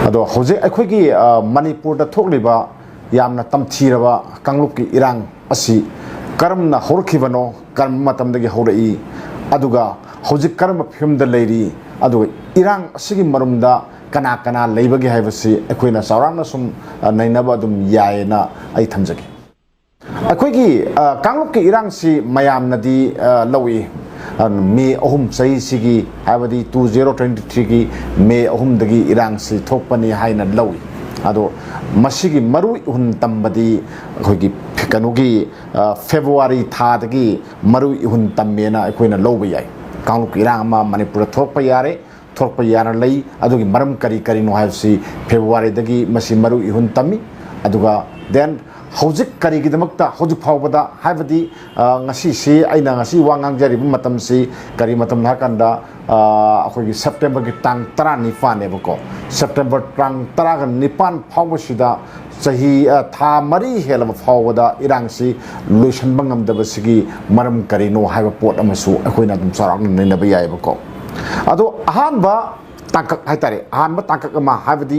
अदो हौजे अखोगी मणिपुर दा थोकलिबा यामना तमथीरबा कांगलुपकी इरांग असि करमना होरखिबनो करम मतमदगी होरई अदुगा हौजे करम फिल्मदा लेरी अदुगा इरांग असिगी मरुमदा कना कना लेबगे हाइबसी अखोइना सावरांना सुम नैनबा दुम यायना आई थमजगी अखोगी कांगलुपकी इरांग सि मयामनदी लौई मे अहुम सही सिगी हाइबदी 2023 की मे अहुम दगी इरांग सि थोकपनी हाइना लौई अदो मसिगी मरु हुन तंबदी अखोगी कनुगी फेब्रुआरी थादगी मरु हुन तंबेना अखोइना लौबा याय कांगलुपकी इरांग अमा मणिपुर थोकपा यारे थोकपा याना लई अदुगी मरम करी करी नो हाइबसी फेब्रुआरी दगी मसि मरु हुन तम्मी अदुगा then हौजिक करीगिदमक्ता हौजिक फावबदा हाइबदी ngasi si aina ngasi wangang jari matam si kari matam hakanda akhoi September ki tang 19 ne bako September tang 19 phawbasida sahi tha mari helama phawbada irang si loisan bangam dabasigi maram kari no haiba pot amasu akhoina dum sarak ne na bayai bako ado ahanba tangkak haitare ahanba tangkak ma haibadi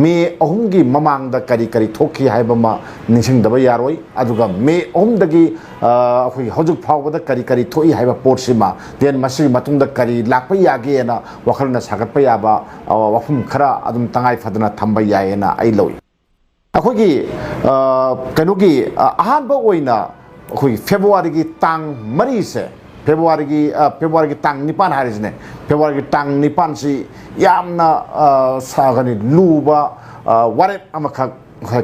me ahumgi mamangda kari kari thoki haibama ningsing daba yaroi aduga me ahumdagi akhoi hojuk phawbada kari kari thoi haiba potsima den masi matungda kari lakpa yage na wakhalna sagatpa yaba wafum khara adum tangai fadana thamba yaena ai loi akhogi kanogi ahanba oina akhoi February gi tang mari se February ki tang nipan harisne February ki tang nipan si yamna sagani luba warep amakak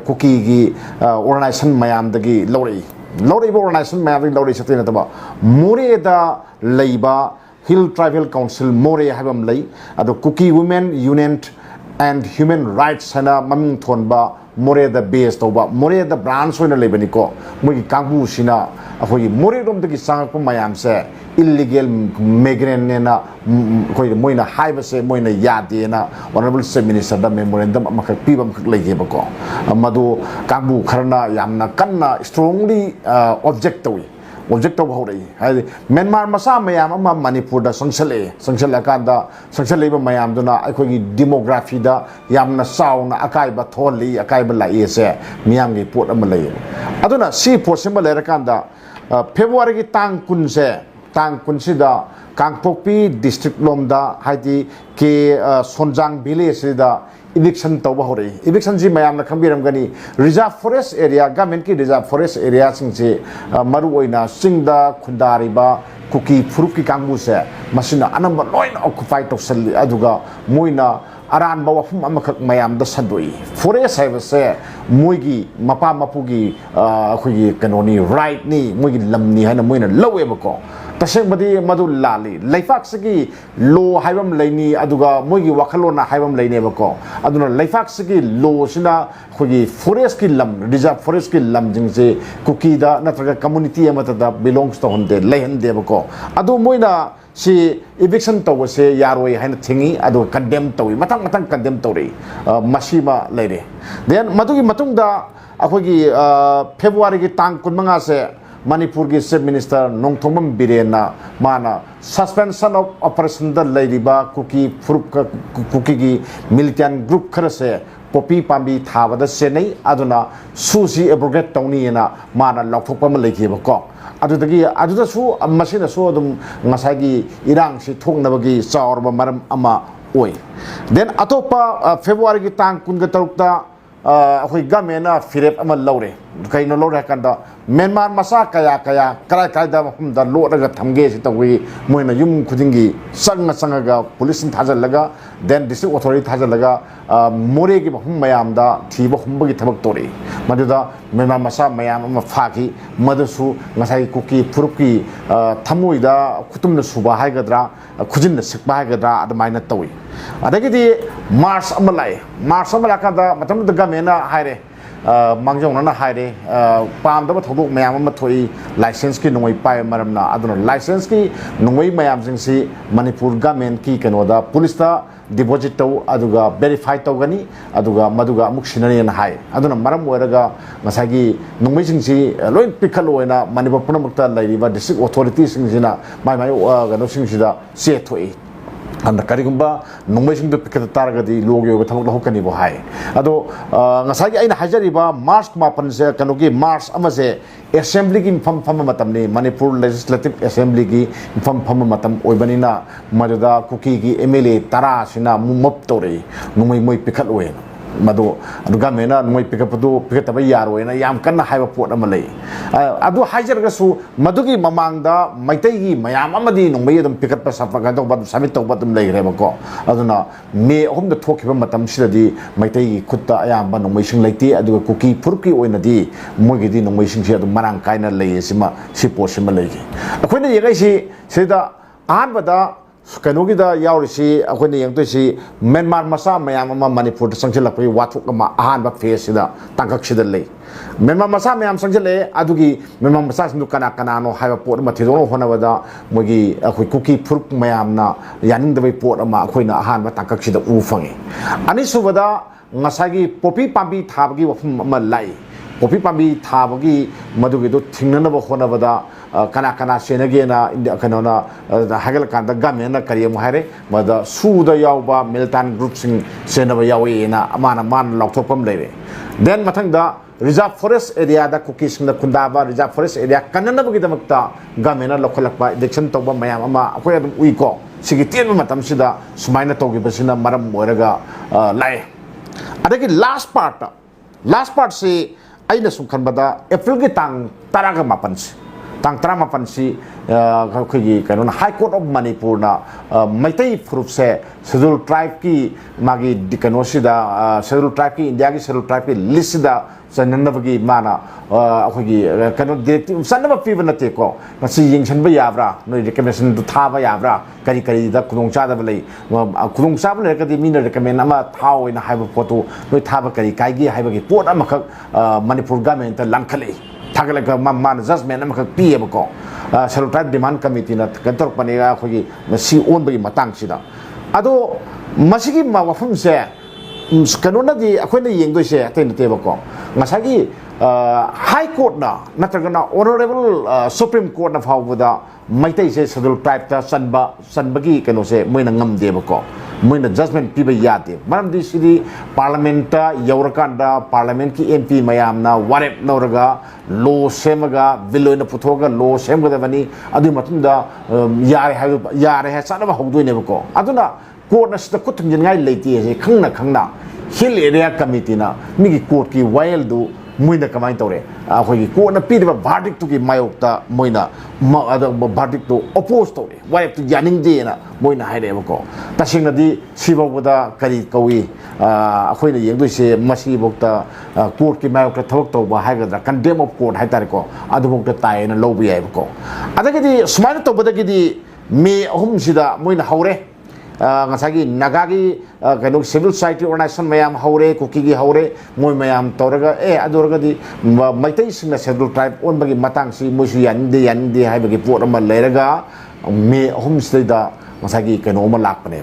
kuki gi organization mayam dagi lorei organization mayam dagi lorei satina taba more da leiba Hill Tribal Council more habam lei ado Kuki Women Union and Human Rights hana maming thonba more da base toba more da branch hoina lebani ko mugi kangbu sina akhoi more rom dagi sangak mayam se illegal migrant ne na koi moina haiba se moina yade na honorable chief minister da memorandum amakak pibam khak lege bako amadu kangbu kharna yamna kanna strongly object to hore hai Myanmar masa mayam ama Manipur da sangsale kanda sangsale ba mayam duna akhoi gi demography da yamna sauna akai ba tholi akai ba lai se miyam gi pot ama lai aduna si possible era kanda February gi tang kunsida Kangpokpi district lomda haiti ke Sonjang village da eviction tawba hore eviction ji mayam na thambiramgani reserve forest area government ki reserve forest area singse maru oina singda khundari ba kuki furup ki kangbu se masina anamba loin occupy to sali aduga moina aran ba wafum amakak mayam da sandoi forest have se moigi mapa mapugi khoi kanoni right ni moigi lamni haina moina lowe bako tasengmadi madu lali laifak sigi lo haibam laini aduga moigi wakhalona haibam laine bako aduna laifak sigi lo sina khoi forest ki lam reserve forest ki lam jingse kuki da natraga community amata da belongs to honde leihande bako adu moina si eviction to se yaroi haina thingi adu condemn tawi matang condemn tawri masima leire then madugi matungda akhogi February ki tang kunmanga se Manipur ki chief minister Nongthomam Birena mana suspension of operation da leiriba kuki ki militant group kharase popi pambi thabada senai aduna susi abrogate tawni na mana lokthokpa ma leiki bako aduda su masina su adum ngasagi irang si thongnabagi chaurba maram ama oi then atopa February ki tang kunga tarukta akhoi gamena firep ama lawre kaino lawre kanda Myanmar masa kaya karai da humda lo daga thamge si tawi moina yum khudingi sanga ga police thajalaga then district authority thajalaga more gi hum mayam da thiba humbagi thabak tori maduda Myanmar masa mayam ama phaki madasu ngasai kuki purupki thamui da kutumna suba haigadra khujinna sikba haigadra admaina tawi adagidi March amala kada matam da gamena haire mangjong na haire pam da thodok mayam ma thoi license ki nongoi pai maramna aduna license ki nongoi mayam jingsi Manipur government ki kanoda police ta deposit to aduga verify to gani aduga maduga amuk sinani na hai aduna maram oiraga ngasagi nongoi jingsi loin pikhaloina Manipur punamakta lairiba district authority singsina mai gano singsida se thoi anda karigumba nongmesing do piket targadi logi oga thamok hokani bo hai ado ngasagi aina hajariba march mapan se kanogi march amase assembly gi pham matam ni manipur legislative assembly gi pham matam oibanina majuda kuki gi mla tara sina mumop tore nongmai moi pikat oen madu aduga mena noi pick up do pick up yaro ena yam kan haiba pot amalei adu hajar gasu madugi mamangda maitai gi mayam amadi nongmai dum pick up sa ga do bad samit to badum lei reba ko aduna me hom da thokiba matam sidadi maitai gi khutta ayam ba nongmai sing leiti aduga kuki purki oina di mogi di nongmai sing si adu marang kaina lei sima si pot sima lei akoina yegai si seda an bada Kanugida Yaurisi, Akuni Yantusi, Myanmar Masa, Mayama, Manipur, Sanjalapi, Watukama, Ahan, Face, Tankakshidale. Myanmar Masa, Mayam Sanjale, Adugi, Myanmar Masa, Nukanakano, have a port Matino, Honavada, Mugi, Kuki, Purk Mayamna, Yanin the Port of Maquina, Ahan, Tankakshida Ufangi. Anisuvada, Nasagi, Popi Pambi, Tabgi of Malay. Popi Pambi, Tabagi, Madugido, Tinanaba Honavada. Kana senagena India kanona hagal kanda gamena kariya muhare mada suda yauba militant groups in senaba yawi na amana man lautopam leve then matangda reserve forest area da cookies na kundaba reserve forest area kanana bagi damakta gamena lokalakpa election toba mayam ama akoy adum uiko sigitian matam sida sumaina togi basina maram moiraga lai adagi last part se aina sumkhan bada April gi tang taraga mapansi Tang Trama Pansi, High Court of Manipur, Maitai Furupse, Scheduled Tribe Ki, Magi Dikanosida, Scheduled Tribe Ki, India Scheduled Tribe Ki, Lisida, Sananavagi Mana, cannot directive, Sanava Pivanateko, Nasi Yingshanba Yavra, no recommendation to Tava Yavra, Karikari, the Kudung Chadavale, Kudung Sabal Academy recommend Ama Tau in a Hyperpoto, no Tabakari, Kaigi, Haibagi, Port Amaka, Manipur government, Lankali. Tagalaga man judgment amaka piebako Salutat demand committee na kantor paniga khogi si on bagi matang sida ado masigi mawafum se kanona di akoina yengdoi se atain tebako ngasagi high court na natragana honorable supreme court na fawbuda maitai se scheduled tribe ta sanbagi kano se moina ngam debako moina judgment piba yate maram di sidi parliament ta yaurakanda parliament ki mp mayam na warep nauraga law semaga bill na puthoga law semga davani adu matunda yare ha sanaba hogdoi nebako aduna court na sida kutung ngai leiti se khangna hill area committee na migi court ki while do moina kamai tore akhoi court na pidiba verdict to ki mayokta moina verdict to oppose tore why to yaning de na moina haire bako tasingna di siboda kari kawi akhoi na yengdoi se masi bokta court ki mayokta thok to ba haigadra condemn of court haitare ko adu bokta tai na lobi ai bako adagidi smaina to badagidi me ahum sida moina haure ngasagi nagagi kanu civil society organization mayam haure kuki haure moi mayam toraga adorga di maitai singna scheduled tribe on bagi matang si moisu yandi hai bagi pot ama leraga me home stay da ngasagi kanu ma lakpane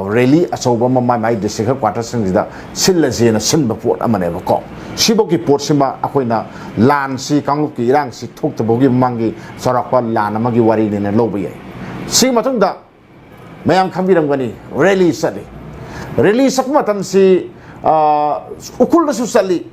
rally achouba ma mai district quarter singda sillaje na sinba pot ama ne ko siboki pot sima akoina lan si kanglup ki rang si thok tabogi mangi sorakpa lan amagi wari ne lobi ai si matungda Mayam thambiramgani rally sakmatam si ukul na susali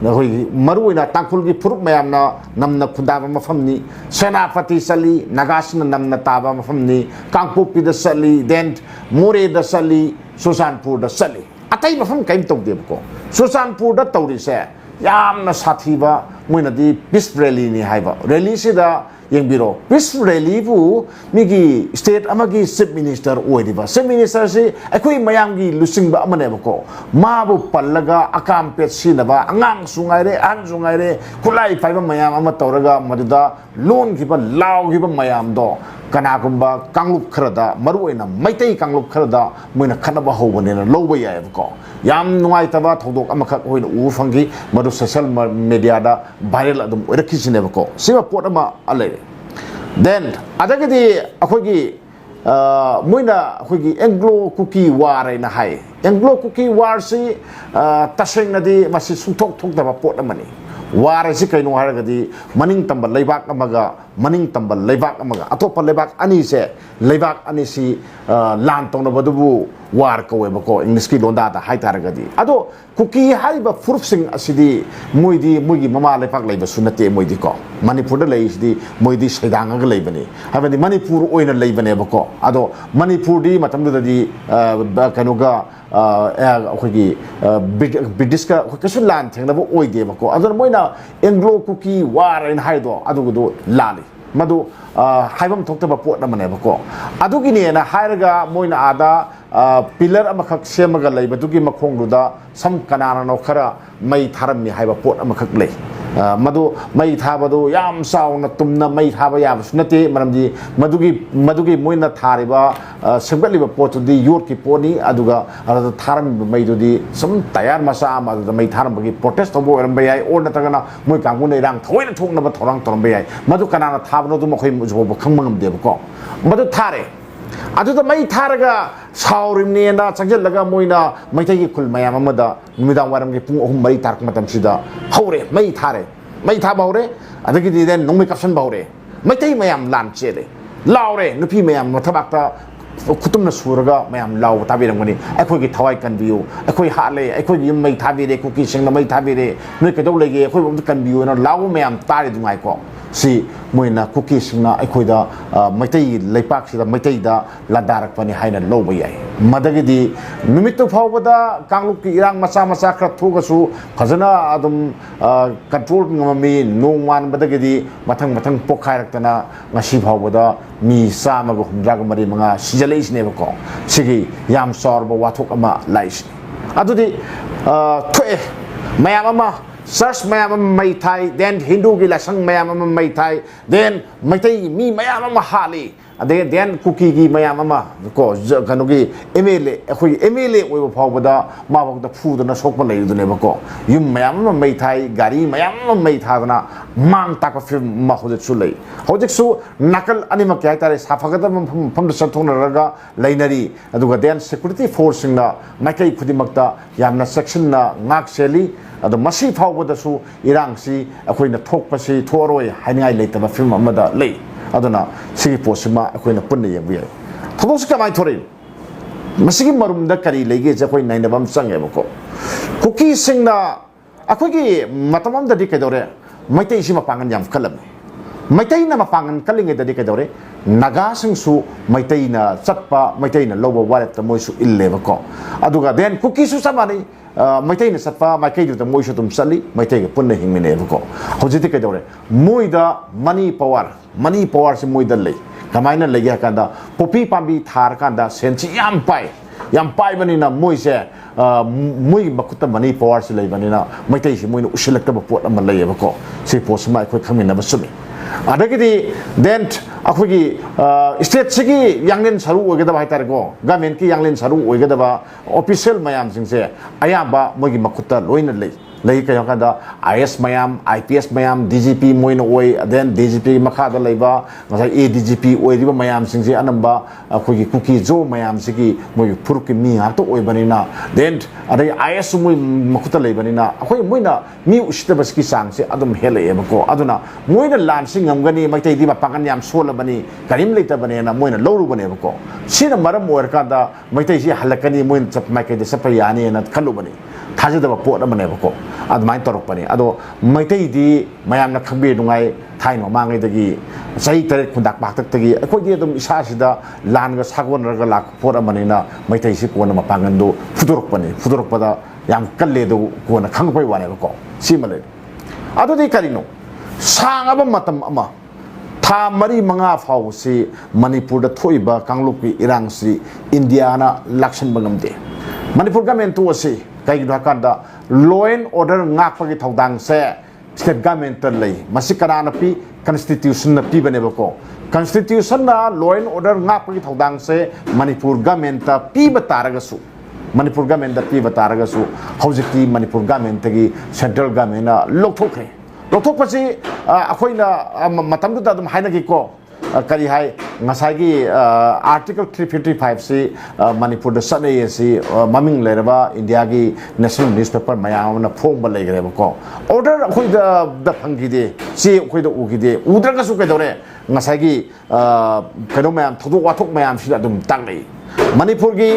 na hoi maruina tangkul gi puruk mayam na namna khundaba mafamni senapati sali nagasna namna taba mafamni kangpopi da sali then more da sali susanpur da sali atai mafam kaim tawdeb ko susanpur da tawri se yamna sathiba moina di peace rally ni haiba rally se da yengbiro peace rally bu migi state amagi chief minister oidiba chief minister si akoi mayamgi lusingba amane bako mabu pallaga akam pet sinaba angang sungaire an sungaire kulai paiba mayam ama tawraga maduda loan giba law giba mayam do kanagumba kanglup khrada maruina maitai kanglup khrada moina khanaba hobane na loba yai bako yam nuai taba thodok amakha hoina u fangi madu social media da viral adum rakhisine bako sima pot ama alai then adagidi akogi moina akogi anglo cookie war na hai anglo cookie war si taseng na di masi sungthok thok da pot amani war si kaino haragadi maning tamba leibak amaga maning tambal leibak amaga atopa leibak ani se leibak ani si lan tong na badubu war ko we bako English ki londa da hai taragadi ado kuki haiba furuf sing asidi moidi mugi mama leibak leiba sunate moidi ko Manipur da lei sidi moidi saidang ga leibani habani Manipur oina leibane bako ado Manipur di matam da di kanuga akhoi British ka kasu lan thengna bo oide bako ado moina Anglo kuki war in haido ado do lali madu haibam thokta ba pot na mane bako adu gi ne na hairaga moina ada pillar amakhak semaga lei badugi makhong ruda sam kanana no khara mai tharam mi haiba pot amakhak lei madu mai thabadu yam sauna tumna mai thaba ya sunate maramji madugi moina thariba sengbatli ba pot di yor ki poni aduga tharam mai dudi sam tayar masa ma da mai tharam bagi protest tobo eram bayai or na tagana moi kangu nei rang thoina thokna ba thorang toram bayai madu kanana thabno du makhoi jo ba khangmangam de ko madu thare aduda mai tharaga saurim ne na changjal laga moina maitai ki khul mayam amada numidang waram ki pung 3 4 tarak matam sida haure mai thare mai tha baure adagi di den nongmai kapsan baure maitai mayam lan chele laure nupi mayam no thabakta kutumna suraga mayam law tabiramgani akhoi ki thawai kanbiu akhoi hale akhoi yum mai thabire kuki singna mai thabire noi kedau lege akhoi bom kanbiu na law mayam tare dungai ko si moina kuki singna akhoi da maitai leipak sida maitai da ladarak pani haina loba yai madagi di numitu phawbada kangluk ki irang macha macha khra thugasu phajana adum control ngami nongman badagi di mathang pokhairak-tana ngasi phawbada mi samaga humdraga mari manga sijalais ne bako sigi yam sorba wathok ama lais adudi thoe mayam ama Sars mayam mai thai then Hindu gi lasang mayam mai thai then maitai mi mayam hali ade then kuki gi mayam ko kanogi MLA akhoi MLA oi phawbada ma bawda phudana sokpa leidune bako yum mayam mai thai gari mayam mai thadana mang takpa film ma hojek su lei hojek su nakal anima kai tare safagada pham sathong raga leinari aduga then security force na makai khudimakta yamna section na ngak seli ado masi phawbada su irang si akoina thokpa si thoroi haingai leitaba film amada lei aduna sigi posima akoina punna yeng bi thobos ka mai thori masigi marum da kari lege je koi naina bam change bako kuki singna akogi matamam da di kedore maitai si mapangan yam kalam maitai na mapangan kalinge da di kedore naga sing su maitai na chatpa maitai na loba waret ta moi su ille bako aduga den kuki su samani maitai na satpa maikai du ta moi su tum sali maitai ga punna hingmine bako hojiti kedore moi da money power si moi da lei kamaina legi kanda popi pambi thar kanda senchi yam pai bani na moi se moi bakuta money power si lei bani na maitai si moi na usilakta ba pot ama lei bako si posma khoi khamina ba sumi adagidi then akhoi state sigi yanglin saru ogeda ba haitar go government ki yanglin saru ogeda ba official mayam singse ayamba mogi makuta loina lei kaya kada IS mayam IPS mayam DGP moina oi then DGP makha da leiba ngasai ADGP oi riba mayam singse anamba akhoi kuki jo mayam sigi moi purki mi ha to oi banina then adai IS moi makuta lei banina akhoi moina mi usita baski sangse adum hele ebako aduna moina lansing ngamgani maitai di mapangan yam sola bani karim leita bani na moina loru bani bako sina maram or kada maitai si halakani moin chap mai ke de sapayani na khalu bani thajada ba pot bani bako admai torok bani ado maitai di mayam na khangbe dungai thaino mangai dagi sai tare kundak bak tak tagi akoi di dum isa sida lan ga sagwan raga lak pot bani na maitai si ko na mapangan do fudurok pada yam kalle do ko na khangpai wane bako simale ado di karino sangaba matam ama tha mari manga phau si Manipur da thoiba kangluk ki irang si India na lakshan bangamde Manipur government to si kai da kanda law and order ngak pa ki thodang se state government lei masikara na pi constitution na pi bane bako constitution na law and order ngak pa ki thodang se Manipur government ta pi bataraga su Manipur government da pi bataraga su hojiki Manipur government gi central government na lokthokre lokthokpasi akoina matamdu da dum haina gi ko kari hai ngasagi article 355 si Manipur da sanai si maming leraba India gi national newspaper mayam na phong ba legre ko order khoi da phangi de si khoi da ugi de udra ka su ke dore ngasagi kano mayam thodu wathok mayam si adum tanglei Manipur gi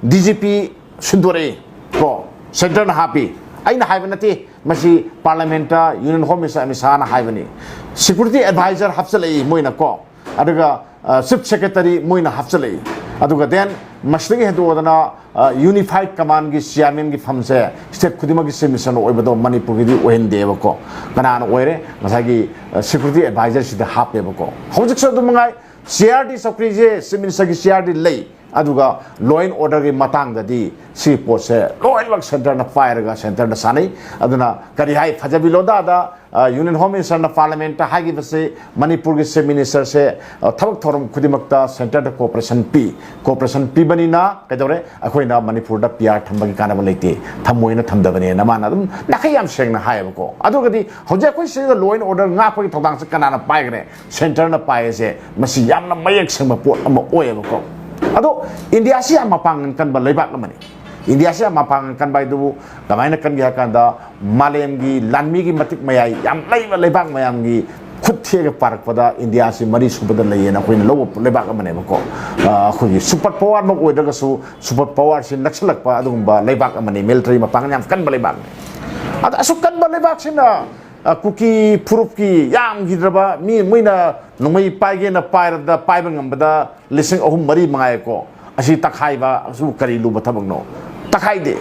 DGP sundore ko center na happy aina haibanati masi parliamenta union home misana haibani security advisor hapsalei moina ko aduga chief secretary moina hapsalei aduga then masling hedodana unified command gi chairman gi famse state khudima gi submission oibado Manipur gi ohendeba ko kana oire masagi security advisor sida hapeba ko hojik so dumangai CRD secretary je minister gi CRD lei aduga law and order gi matang da di si pose law and work center na fire ga center da sanai aduna kari hai phajabi loda da union home minister na parliament ha gi base Manipur gi se minister se thabak thorum khudimakta center da cooperation p bani na kadore akhoina Manipur da PR thambagi kana ba leite thamoina thamdabani na mana dum nakai yam seng na hai ko aduga di hoje koi se law and order nga ko thodang se kana na pai gre center na pai se masi yam na mayak seng ma pot ama oye ko ado India sia mapang kan ba leibak lamani India sia mapang kan ba du kamaina kan gi kanda malem gi lanmi gi matik mayai yam leiba leibak mayam gi khut thega parak pada India si mari subada leina koin lo leibak amane ko khoi super power mo oi daga su super power sin naksalak pa adum ba leibak amane military mapang yam kan ba leibak ada asuk kan ba leibak sina kuki proof ki yam gidraba mi moina nungmai paige na pairada paiba ngambada lising ahum mari mangai ko asi takhai ba asu kari lu bathabang takhai de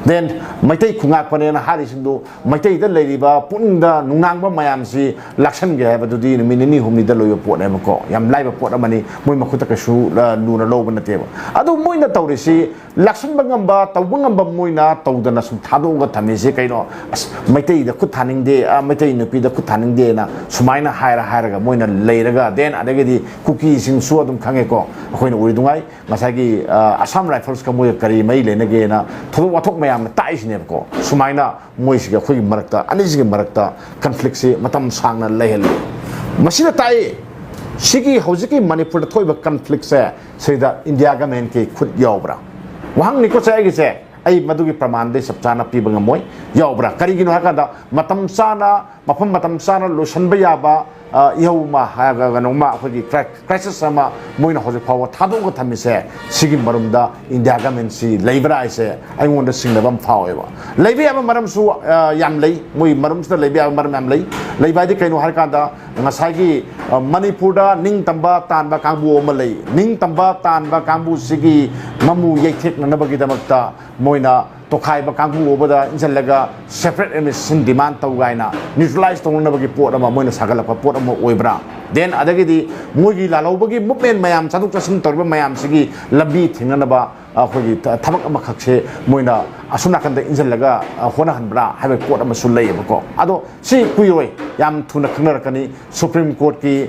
then maitai khungak pane na hari sindu maitai da leiriba punda nungang ba mayam si lakshan ge ba dudi minini humni da loyo pot na ko yam laiba pot amani moi makhuta ka su lu na lo ba te ba adu moi na tawri si lakshan ba ngamba taw ngamba moi na tawda na sum thado ga thami se kaino maitai da khut thaning de maitai nupi da khut thaning de na sumaina haira ga moi na leiraga then adage di cookie sing su adum khange ko akoina uri dungai masagi Assam Rifles ka moi kari mai le na ge na thodo wathok mayam tai sine ko sumaina moi siga khoi marakta ani siga marakta conflict se matam sangna lehel masina tai sigi hojiki Manipur da thoiba conflict se seida India government ke khut yawbra wahang niko se gi se ai madugi praman de sapchana pibang moi yawbra kari gino hakada matam sana mafam matam sana losan bayaba ihauma haga ganoma khoi crisis sama moina hojik power thado ko thamise sigi marumda India government si leibra ise ai wonda singbam phaweba leibi ama maram su yam lei moi maram su leibi ama maram yam lei leibai de kaino har kada ngasagi Manipur da ning tamba tanba kangbu oma lei ning tamba tanba kangbu sigi mamu yekthek na bagi damakta moina tokai ba kangbu obada injalaga separate emission demand tau gaina neutralize tong na bagi pot ama moina sagala pa pot ama oibra then adagi di mogi lalo bagi movement mayam saduk chasin torba mayam sigi lambi thingna ba khoi thabak ama khakse moina asuna kan da injalaga hona hanbra haiba pot ama sulai ba ko ado si kuiroi yam thuna khangnar kani supreme court ki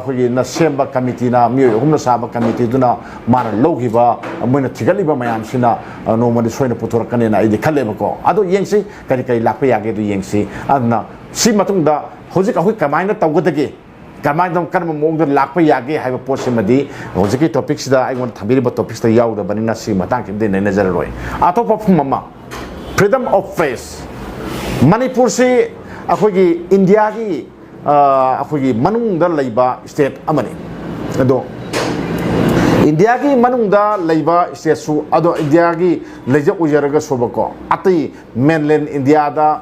khoi na semba committee na mi humna saba committee duna mana logiba moina thigaliba mayam sina no madi soina putor kanena ai khale ba ko ado yengsi kari kai lakpa yage du yengsi adna si matungda hojik ahoi kamaina tawgadage kamaina karma mongda lakpa yage haiba post madi hojiki topics da ai won thambiriba topics da yawda banina si matang kimde ne nazar roi ato pafum mama freedom of face Manipur si akhoi India gi akhoi manungda leiba state amani ado India ki manungda leiba state su ado India ki leja ujaraga sobako ati mainland India da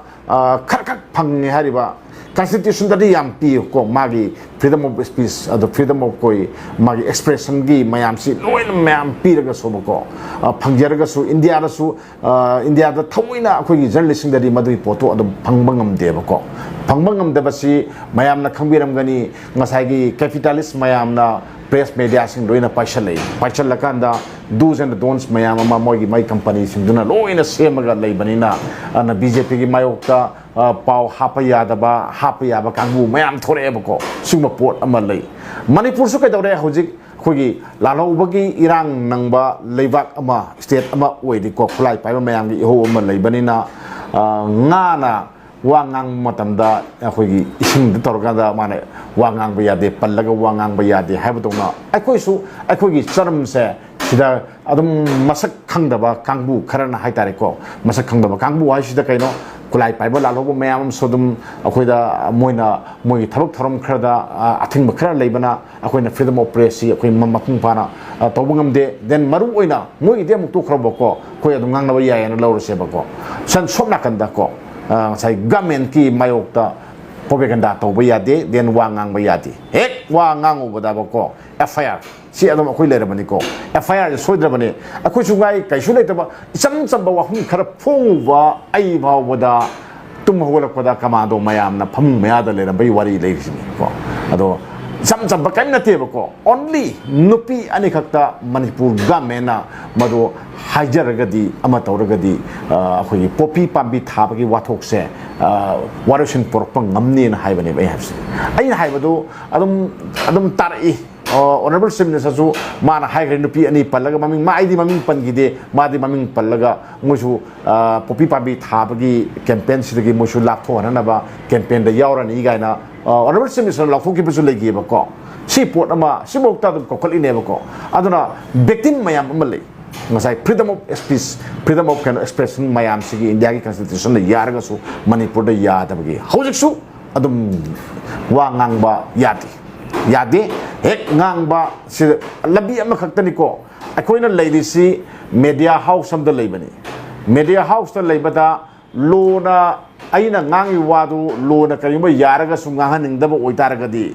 kharkak phangni hariba constitution da yam pi ko magi freedom of speech ado freedom of koi magi expression gi mayam si loin mayam pi raga sobako phangjaraga su India da su India da thamoina akhoi journalism da madui poto ado phangbangam debako phangbangam debasi mayam na khangbiramgani ngasai gi capitalist mayam na press media sing loina paishalai lakanda do's and don'ts mayam ama mogi mai company sing duna loina semaga leibanina na BJP gi mayokta pau hapaya ba kangbu mayam thore bako singma pot ama lei Manipur su kaidore hojik khoi lalo bagi irang nangba leibak ama state ama oidi ko khulai pai mayam gi ho ama leibanina ngana wangang matamda akhoi ising torgada mane wangang bayade pallaga wangang bayade haibadona akhoi gi charam se sida adum masak khangdaba kangbu kharana haitare ko masak khangdaba kangbu wa sida kaino kulai paiba lalobo mayam sodum akoida moi thabak tharam khrada athing khara leibana akoina freedom of press akoi mapung pana tobungam de then maru oina moi de muk to khraboko koi adum ngang na ya na lawro se bako san somna kanda ko sai government ki mayokta propaganda to bayade then wangang bayade hek wangang ubada bako FIR si adum akoi lerabani ko FIR soidrabani akoi sungai kaisu leitaba isam samba wa hum khara phongwa ai bawada tum hawlakpada kamado mayamna pham mayada lerabai wari leisini ko ado sam samba kaim nate bako only nupi ani khakta manipur gamena madu hajaragadi ama tawragadi akoi popi pambi thabagi wathokse warusin porpang ngamni na haibani bai habsi ai haibadu adum tarai honorable seminars asu mana high grade nupi ani pallaga maming maidi maming pangide madi maming pallaga musu popi pabi thabagi campaign sidagi musu laptho hanaba campaign da yaurani gaina honorable seminars laptho ki bisu legi bako si port ama si mokta dum kokol ine bako aduna victim mayam amalai ngasai freedom of speech freedom of expression mayam sigi india ki constitution da yarga su manipur da yadabagi hojik su adum wa ngangba yade hek ngangba si labi ama khaktani ko akoina leilisi media house am da leibani media house da leibada lona aina ngangi wadu lona karima yaraga sungahan ningdaba oitaragadi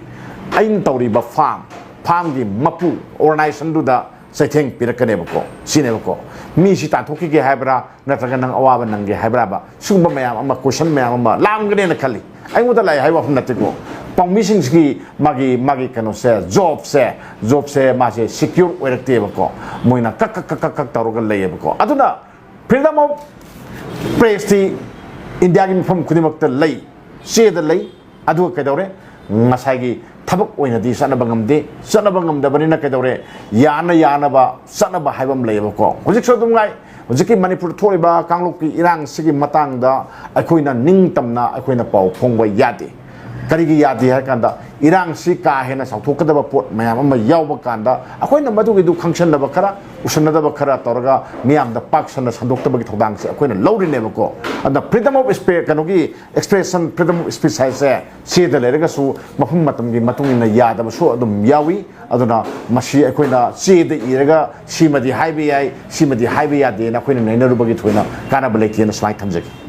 ain tawriba farm gi mapu organization du da saitheng pirakane bako sine bako mi si ta thoki ge haibra natraga nang awaba nang ge haibra ba sumba mayam ama question mayam ama lamgane na khali ai muda lai haiwa fnate ko pangmising ki magi kano se job se ma se secure oirakte bako moina kak taroga lay bako aduna freedom of press ti india gi mfam kudimakta lay se da lay adu kaidore ngasai thabak oina di sanabangam da bani na kaidore yana ba sanaba haibam lay bako hojik so dum ngai hojiki manipur thoriba kanglok ki irang sigi matang da akoina ningtamna akoina pau phongba yade karigi yadi hai kanda irang si ka hena sauthokadaba pot mayam ama yawba kanda akoina madugi du khangsan daba khara usanadaba khara torga miyam da paksana sandokta bagi thodang se akoina lawri nebako anda freedom of speech kanogi expression freedom of speech hai se se da lerega su mafum matam gi matungina yadaba so adum yawi aduna mashi akoina se da iraga simadi haibi yai simadi haibi yade na akoina nainaru bagi thoina kana balai tiena slide thamjagi